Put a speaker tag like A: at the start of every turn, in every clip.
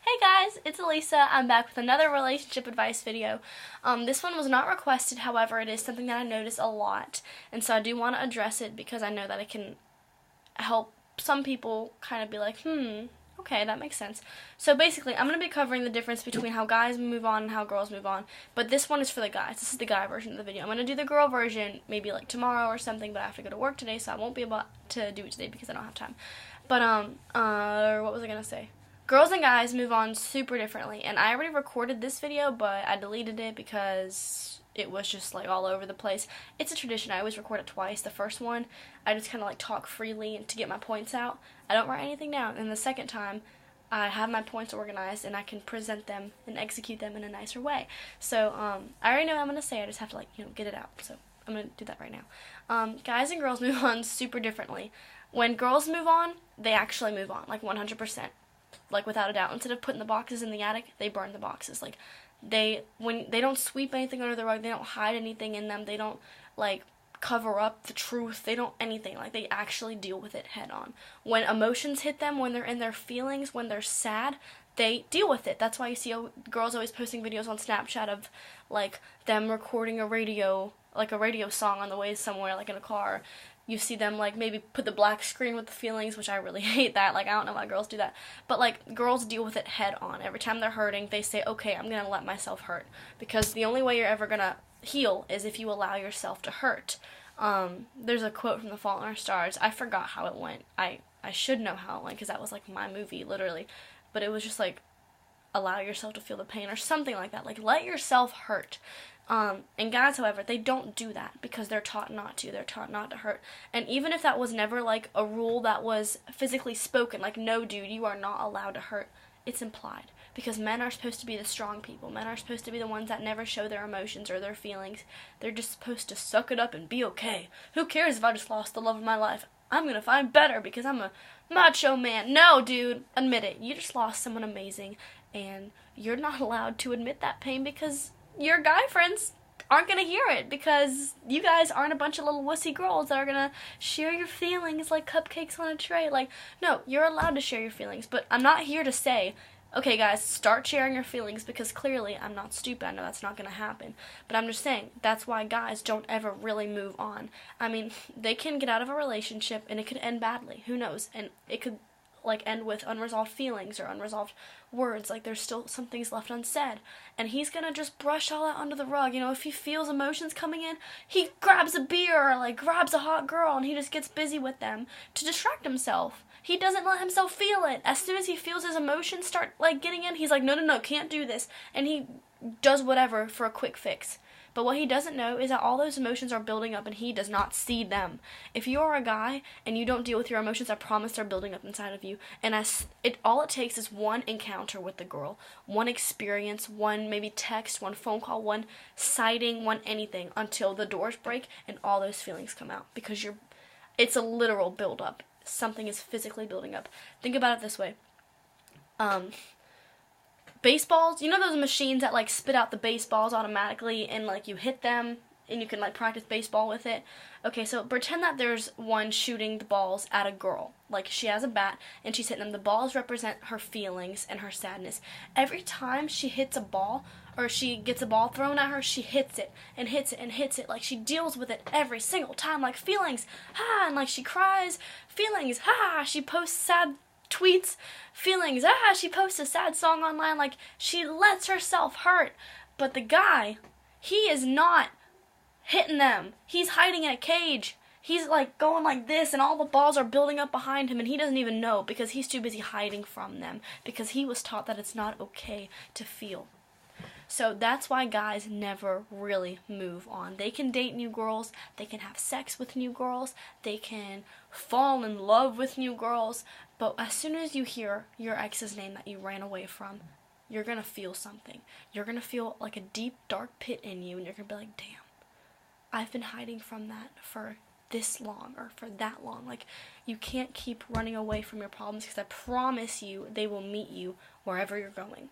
A: Hey guys, it's Elisa. I'm back with another relationship advice video. This one was not requested, however, it is something that I notice a lot, and so I do want to address it because I know that it can help some people kind of be like, okay, that makes sense. So basically, I'm going to be covering the difference between how guys move on and how girls move on, but this one is for the guys. This is the guy version of the video. I'm going to do the girl version maybe like tomorrow or something, but I have to go to work today, so I won't be able to do it today because I don't have time. But, what was I going to say? Girls and guys move on super differently, and I already recorded this video, but I deleted it because it was just like all over the place. It's a tradition. I always record it twice. The first one, I just kind of like talk freely and to get my points out. I don't write anything down, and the second time, I have my points organized and I can present them and execute them in a nicer way. So, I already know what I'm going to say. I just have to like, get it out. So, I'm going to do that right now. Guys and girls move on super differently. When girls move on, they actually move on, like 100%. Like, without a doubt. Instead of putting the boxes in the attic, they burn the boxes. Like, when they don't sweep anything under the rug, they don't hide anything in them, they don't, like, cover up the truth, they don't anything. Like, they actually deal with it head on. When emotions hit them, when they're in their feelings, when they're sad, they deal with it. That's why you see girls always posting videos on Snapchat of, like, them recording a radio song on the way somewhere, like in a car. You see them, like, maybe put the black screen with the feelings, which I really hate that. Like, I don't know why girls do that. But, like, girls deal with it head on. Every time they're hurting, they say, okay, I'm going to let myself hurt. Because the only way you're ever going to heal is if you allow yourself to hurt. There's a quote from The Fault in Our Stars. I forgot how it went. I should know how it went, because that was, like, my movie, literally. But it was just, like, allow yourself to feel the pain, or something like that. Like, let yourself hurt. And guys, however, they don't do that because they're taught not to. They're taught not to hurt. And even if that was never, like, a rule that was physically spoken, like, no, dude, you are not allowed to hurt, it's implied. Because men are supposed to be the strong people. Men are supposed to be the ones that never show their emotions or their feelings. They're just supposed to suck it up and be okay. Who cares if I just lost the love of my life? I'm gonna find better because I'm a macho man. No, dude, admit it. You just lost someone amazing, and you're not allowed to admit that pain because your guy friends aren't going to hear it, because you guys aren't a bunch of little wussy girls that are going to share your feelings like cupcakes on a tray. Like, no, you're allowed to share your feelings, but I'm not here to say, okay, guys, start sharing your feelings, because clearly I'm not stupid. I know that's not going to happen. But I'm just saying, that's why guys don't ever really move on. I mean, they can get out of a relationship and it could end badly. Who knows? And it could, like, end with unresolved feelings or unresolved words. Like, there's still some things left unsaid. And he's gonna just brush all that under the rug. You know, if he feels emotions coming in, he grabs a beer or, like, grabs a hot girl and he just gets busy with them to distract himself. He doesn't let himself feel it. As soon as he feels his emotions start, like, getting in, he's like, no, can't do this. And he does whatever for a quick fix. But what he doesn't know is that all those emotions are building up and he does not see them. If you are a guy and you don't deal with your emotions, I promise they're building up inside of you. And all it takes is one encounter with the girl, one experience, one maybe text, one phone call, one sighting, one anything, until the doors break and all those feelings come out. Because it's a literal build up. Something is physically building up. Think about it this way. Baseballs, you know those machines that, like, spit out the baseballs automatically and, like, you hit them and you can, like, practice baseball with it? Okay, so pretend that there's one shooting the balls at a girl. Like, she has a bat and she's hitting them. The balls represent her feelings and her sadness. Every time she hits a ball, or she gets a ball thrown at her, she hits it and hits it and hits it. Like, she deals with it every single time. Like, feelings, and, like, she cries, feelings, she posts sad tweets, feelings, she posts a sad song online. Like, she lets herself hurt. But the guy, he is not hitting them. He's hiding in a cage. He's, like, going like this, and all the balls are building up behind him, and he doesn't even know, because he's too busy hiding from them, because he was taught that it's not okay to feel. So that's why guys never really move on. They can date new girls, they can have sex with new girls, they can fall in love with new girls, but as soon as you hear your ex's name that you ran away from, you're going to feel something. You're going to feel like a deep, dark pit in you, and you're going to be like, damn, I've been hiding from that for this long or for that long. Like, you can't keep running away from your problems, because I promise you they will meet you wherever you're going.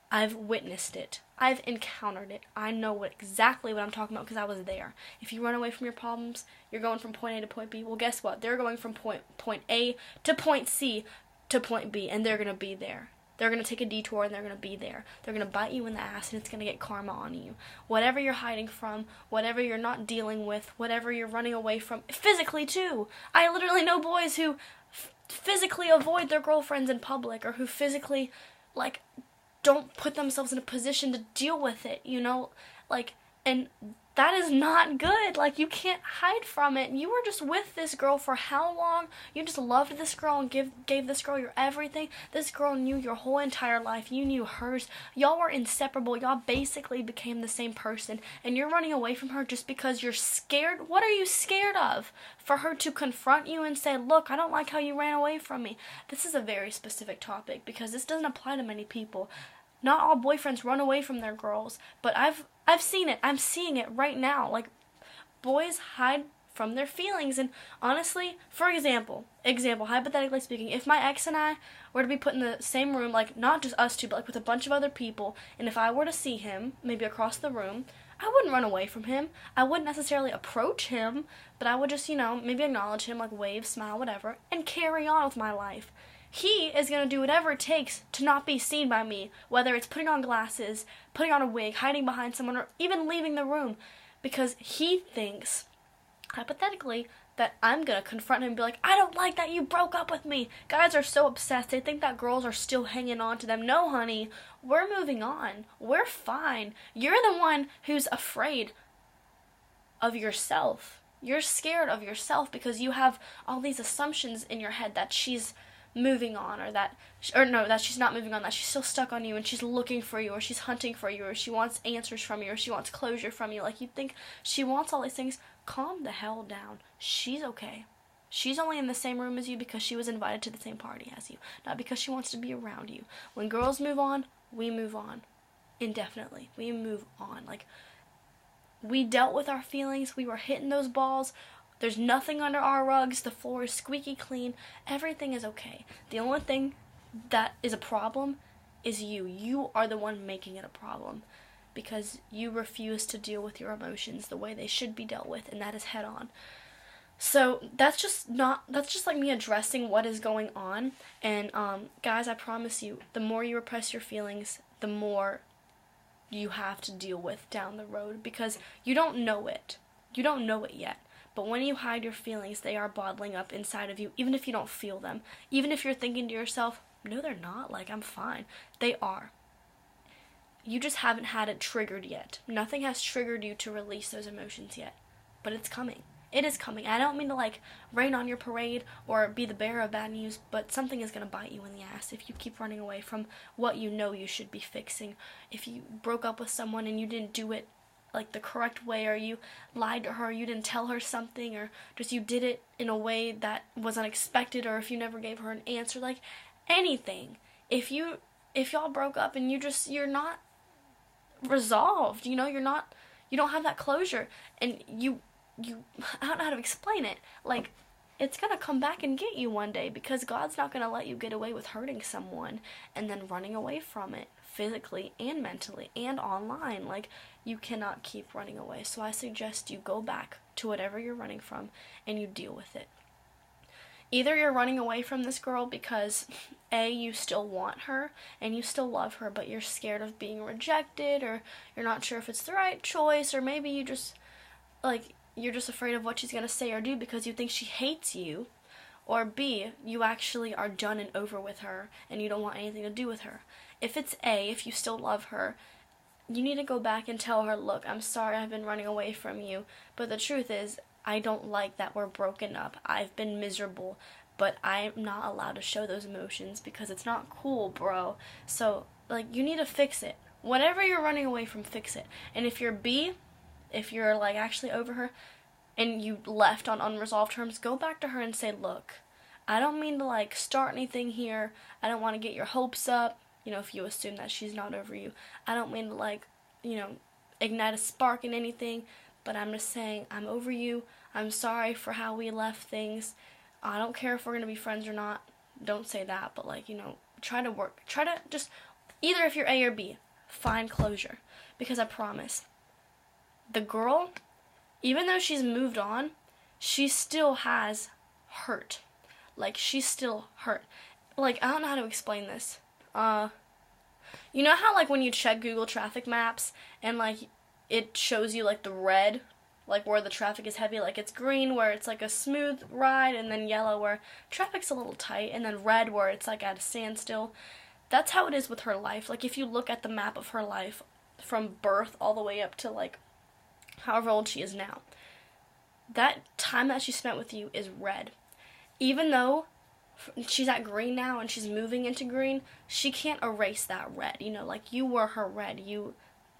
A: I've witnessed it. I've encountered it. I know exactly what I'm talking about because I was there. If you run away from your problems, you're going from point A to point B. Well, guess what? They're going from point A to point C to point B, and they're going to be there. they're going to take a detour and they're going to be there. They're going to bite you in the ass and it's going to get karma on you. Whatever you're hiding from, whatever you're not dealing with, whatever you're running away from, physically too. I literally know boys who physically avoid their girlfriends in public, or who physically, like, don't put themselves in a position to deal with it, you know? Like, and that is not good. Like, you can't hide from it. You were just with this girl for how long? You just loved this girl and gave this girl your everything. This girl knew your whole entire life. You knew hers. Y'all were inseparable. Y'all basically became the same person. And you're running away from her just because you're scared? What are you scared of? For her to confront you and say, look, I don't like how you ran away from me. This is a very specific topic because this doesn't apply to many people. Not all boyfriends run away from their girls, but I've seen it. I'm seeing it right now. Like, boys hide from their feelings, and honestly, for example, hypothetically speaking, if my ex and I were to be put in the same room, like, not just us two, but like with a bunch of other people, and if I were to see him, maybe across the room, I wouldn't run away from him. I wouldn't necessarily approach him, but I would just, maybe acknowledge him, like wave, smile, whatever, and carry on with my life. He is going to do whatever it takes to not be seen by me, whether it's putting on glasses, putting on a wig, hiding behind someone, or even leaving the room, because he thinks, hypothetically, that I'm going to confront him and be like, I don't like that you broke up with me. Guys are so obsessed. They think that girls are still hanging on to them. No, honey, we're moving on. We're fine. You're the one who's afraid of yourself. You're scared of yourself because you have all these assumptions in your head that she's moving on, that she's not moving on, that she's still stuck on you and she's looking for you, or she's hunting for you, or she wants answers from you, or she wants closure from you. Like, you think she wants all these things. Calm the hell down. She's okay. She's only in the same room as you because she was invited to the same party as you, not because she wants to be around you. When girls move on, we move on indefinitely. We move on. Like, we dealt with our feelings. We were hitting those balls. There's nothing under our rugs. The floor is squeaky clean. Everything is okay. The only thing that is a problem is you. You are the one making it a problem because you refuse to deal with your emotions the way they should be dealt with, and that is head on. So that's just like me addressing what is going on. And guys, I promise you, the more you repress your feelings, the more you have to deal with down the road, because you don't know it. You don't know it yet. But when you hide your feelings, they are bottling up inside of you, even if you don't feel them. Even if you're thinking to yourself, no, they're not. Like, I'm fine. They are. You just haven't had it triggered yet. Nothing has triggered you to release those emotions yet. But it's coming. It is coming. I don't mean to, like, rain on your parade or be the bearer of bad news, but something is going to bite you in the ass if you keep running away from what you know you should be fixing. If you broke up with someone and you didn't do it like the correct way, or you lied to her, you didn't tell her something, or just you did it in a way that was unexpected, or if you never gave her an answer, like anything. If y'all broke up and you're not resolved, you don't have that closure, and you I don't know how to explain it. Like, it's going to come back and get you one day, because God's not going to let you get away with hurting someone and then running away from it physically and mentally and online. Like, you cannot keep running away. So I suggest you go back to whatever you're running from and you deal with it. Either you're running away from this girl because A, you still want her and you still love her, but you're scared of being rejected, or you're not sure if it's the right choice, or maybe you're just afraid of what she's going to say or do because you think she hates you. Or B, you actually are done and over with her and you don't want anything to do with her. If it's A, if you still love her, you need to go back and tell her, look, I'm sorry I've been running away from you, but the truth is, I don't like that we're broken up. I've been miserable, but I'm not allowed to show those emotions because it's not cool, bro. So, like, you need to fix it. Whatever you're running away from, fix it. And if you're B, if you're, like, actually over her and you left on unresolved terms, go back to her and say, look, I don't mean to, like, start anything here. I don't want to get your hopes up, if you assume that she's not over you. I don't mean to, like, ignite a spark in anything, but I'm just saying I'm over you. I'm sorry for how we left things. I don't care if we're going to be friends or not. Don't say that, but, like, try to just, either if you're A or B, find closure. Because I promise, the girl, even though she's moved on, she still has hurt. Like, she's still hurt. Like, I don't know how to explain this. You know how, like, when you check Google traffic maps and, like, it shows you, like, the red, like, where the traffic is heavy, like, it's green where it's, like, a smooth ride, and then yellow where traffic's a little tight, and then red where it's, like, at a standstill. That's how it is with her life. Like, if you look at the map of her life from birth all the way up to, like, however old she is now, that time that she spent with you is red. Even though she's at green now and she's moving into green, she can't erase that red. You know, like, you were her red. You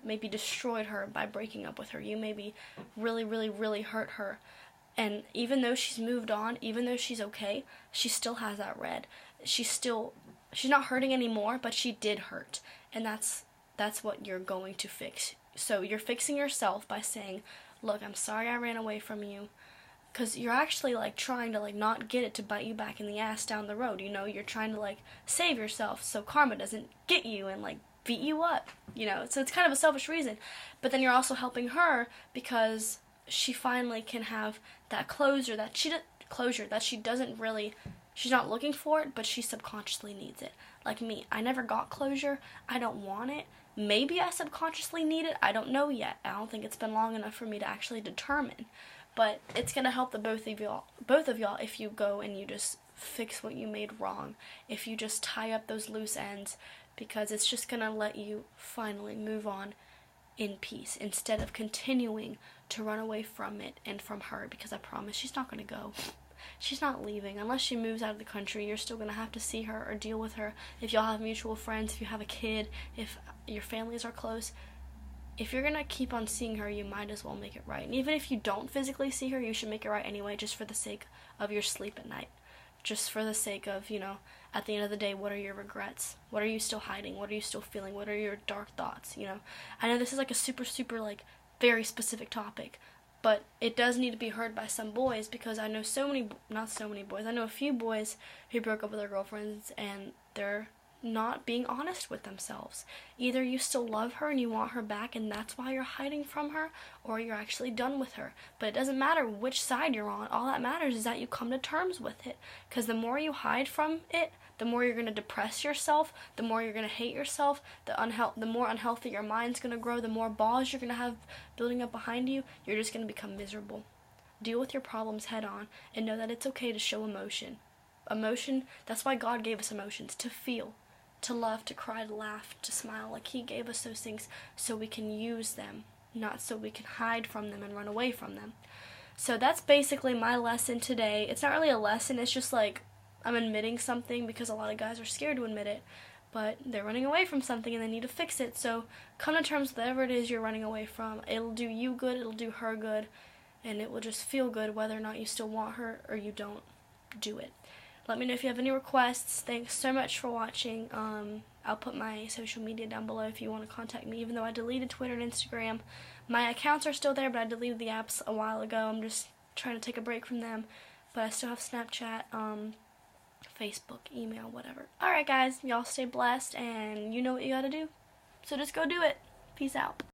A: maybe destroyed her by breaking up with her. You maybe really, really, really hurt her. And even though she's moved on, even though she's okay, she still has that red. She's not hurting anymore, but she did hurt. And that's what you're going to fix. So you're fixing yourself by saying, look, I'm sorry I ran away from you. Because you're actually, like, trying to, like, not get it to bite you back in the ass down the road, you know? You're trying to, like, save yourself so karma doesn't get you and, like, beat you up, you know? So it's kind of a selfish reason. But then you're also helping her because she finally can have that closure that she doesn't really, she's not looking for it, but she subconsciously needs it. Like me, I never got closure. I don't want it. Maybe I subconsciously need it. I don't know yet. I don't think it's been long enough for me to actually determine. But it's going to help the both of y'all if you go and you just fix what you made wrong. If you just tie up those loose ends, because it's just going to let you finally move on in peace instead of continuing to run away from it and from her, because I promise she's not going to go. She's not leaving. Unless she moves out of the country, you're still going to have to see her or deal with her. If y'all have mutual friends, if you have a kid, if your families are close, if you're going to keep on seeing her, you might as well make it right. And even if you don't physically see her, you should make it right anyway, just for the sake of your sleep at night. Just for the sake of, you know, at the end of the day, what are your regrets? What are you still hiding? What are you still feeling? What are your dark thoughts, you know? I know this is, like, a super, super, like, very specific topic, but it does need to be heard by some boys, because I know not so many boys, I know a few boys who broke up with their girlfriends, and they're not being honest with themselves. Either you still love her and you want her back and that's why you're hiding from her, or you're actually done with her. But it doesn't matter which side you're on. All that matters is that you come to terms with it, because the more you hide from it, the more you're going to depress yourself, the more you're going to hate yourself, the more unhealthy your mind's going to grow, the more balls you're going to have building up behind you. You're just going to become miserable. Deal with your problems head on and know that it's okay to show emotion. Emotion, that's why God gave us emotions, to feel, to love, to cry, to laugh, to smile. Like, He gave us those things so we can use them, not so we can hide from them and run away from them. So that's basically my lesson today. It's not really a lesson, it's just like I'm admitting something, because a lot of guys are scared to admit it, but they're running away from something and they need to fix it. So come to terms with whatever it is you're running away from. It'll do you good, it'll do her good, and it will just feel good whether or not you still want her or you don't. Do it. Let me know if you have any requests. Thanks so much for watching. I'll put my social media down below if you want to contact me, even though I deleted Twitter and Instagram. My accounts are still there, but I deleted the apps a while ago. I'm just trying to take a break from them. But I still have Snapchat, Facebook, email, whatever. Alright guys, y'all stay blessed, and you know what you gotta do. So just go do it. Peace out.